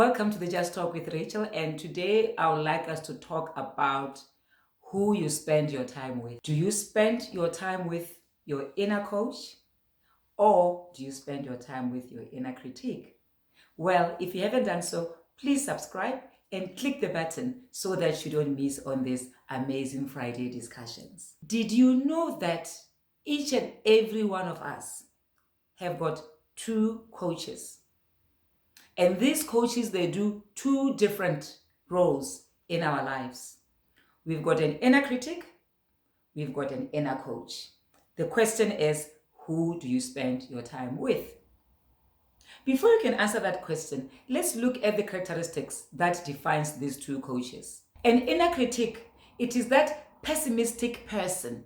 Welcome to the Just Talk with Rachel, and today I would like us to talk about who you spend your time with. Do you spend your time with your inner coach, or do you spend your time with your inner critique? Well, if you haven't done so, please subscribe and click the button so that you don't miss on these amazing Friday discussions. Did you know that each and every one of us have got two coaches? And these coaches, they do two different roles in our lives. We've got an inner critic, we've got an inner coach. The question is, who do you spend your time with? Before you can answer that question, let's look at the characteristics that defines these two coaches. An inner critic, it is that pessimistic person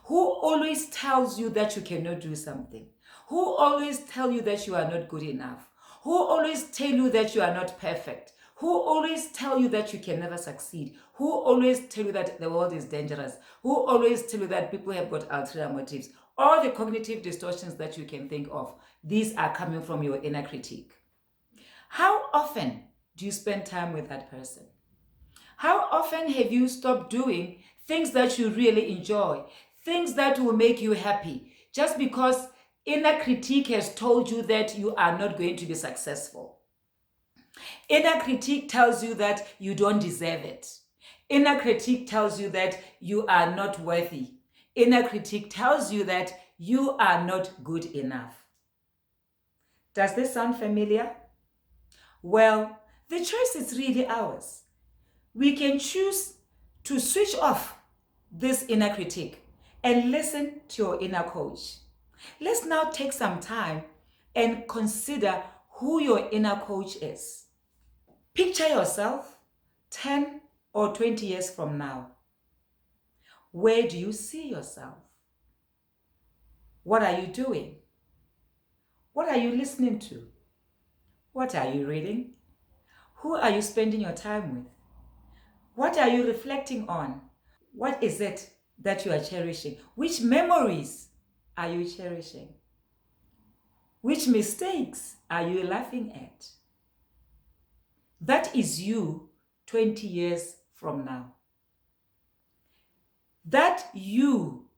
who always tells you that you cannot do something, who always tell you that you are not good enough, who always tell you that you are not perfect, who always tell you that you can never succeed, who always tell you that the world is dangerous, who always tell you that people have got ulterior motives. All the cognitive distortions that you can think of, these are coming from your inner critique. How often do you spend time with that person? How often have you stopped doing things that you really enjoy, things that will make you happy, just because inner critique has told you that you are not going to be successful? Inner critique tells you that you don't deserve it. Inner critique tells you that you are not worthy. Inner critique tells you that you are not good enough. Does this sound familiar? Well, the choice is really ours. We can choose to switch off this inner critique and listen to your inner coach. Let's now take some time and consider who your inner coach is. Picture yourself 10 or 20 years from now. Where do you see yourself? What are you doing? What are you listening to? What are you reading? Who are you spending your time with? What are you reflecting on? What is it that you are cherishing? Which memories are you cherishing? Which mistakes are you laughing at? That is you 20 years from now. That you,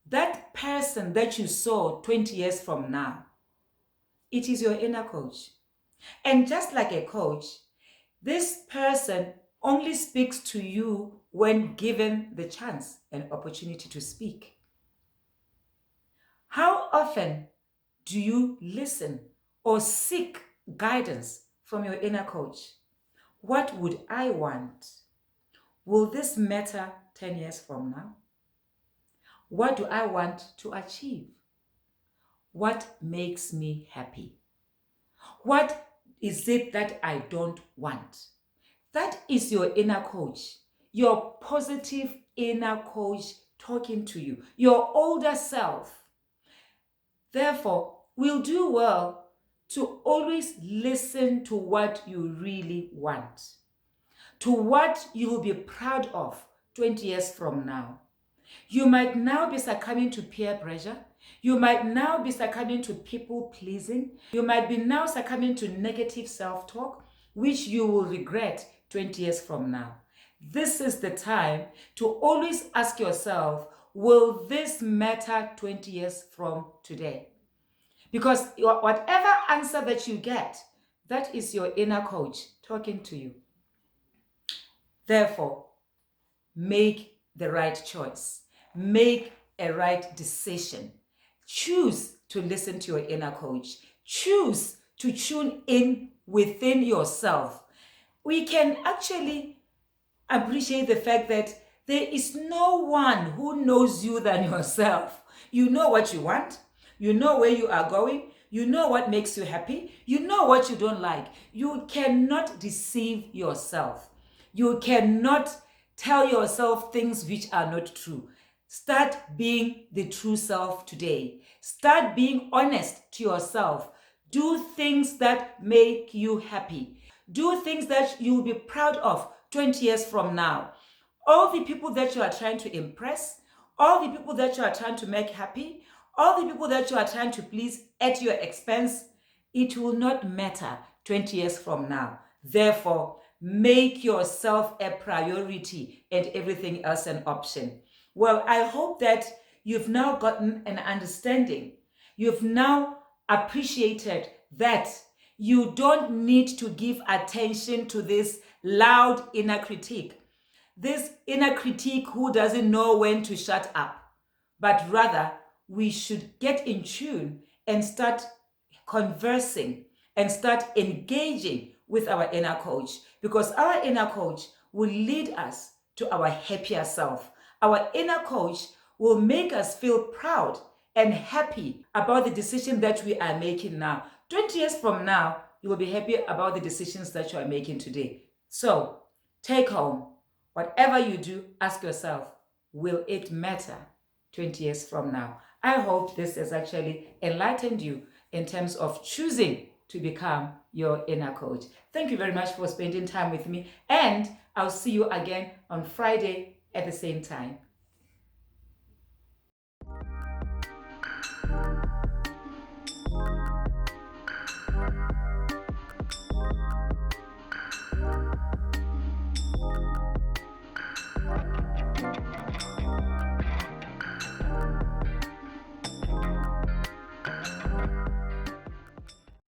that person that you saw 20 years from now, it is your inner coach. And just like a coach, this person only speaks to you when given the chance and opportunity to speak. How often do you listen or seek guidance from your inner coach? What would I want? Will this matter 10 years from now? What do I want to achieve? What makes me happy? What is it that I don't want? That is your inner coach, your positive inner coach talking to you, your older self. Therefore, we'll do well to always listen to what you really want, to what you will be proud of 20 years from now. You might now be succumbing to peer pressure. You might now be succumbing to people pleasing. You might be now succumbing to negative self-talk, which you will regret 20 years from now. This is the time to always ask yourself, will this matter 20 years from today? Because whatever answer that you get, that is your inner coach talking to you. Therefore, make the right choice. Make a right decision. Choose to listen to your inner coach. Choose to tune in within yourself. We can actually appreciate the fact that there is no one who knows you than yourself. You know what you want. You know where you are going. You know what makes you happy. You know what you don't like. You cannot deceive yourself. You cannot tell yourself things which are not true. Start being the true self today. Start being honest to yourself. Do things that make you happy. Do things that you'll be proud of 20 years from now. All the people that you are trying to impress, all the people that you are trying to make happy, all the people that you are trying to please at your expense, it will not matter 20 years from now. Therefore, make yourself a priority and everything else an option. Well, I hope that you've now gotten an understanding. You've now appreciated that you don't need to give attention to this loud inner critique. This inner critique who doesn't know when to shut up, but rather we should get in tune and start conversing and start engaging with our inner coach, because our inner coach will lead us to our happier self. Our inner coach will make us feel proud and happy about the decision that we are making now. 20 years from now, you will be happy about the decisions that you are making today. So, take home, whatever you do, ask yourself, will it matter 20 years from now? I hope this has actually enlightened you in terms of choosing to become your inner coach. Thank you very much for spending time with me, and I'll see you again on Friday at the same time.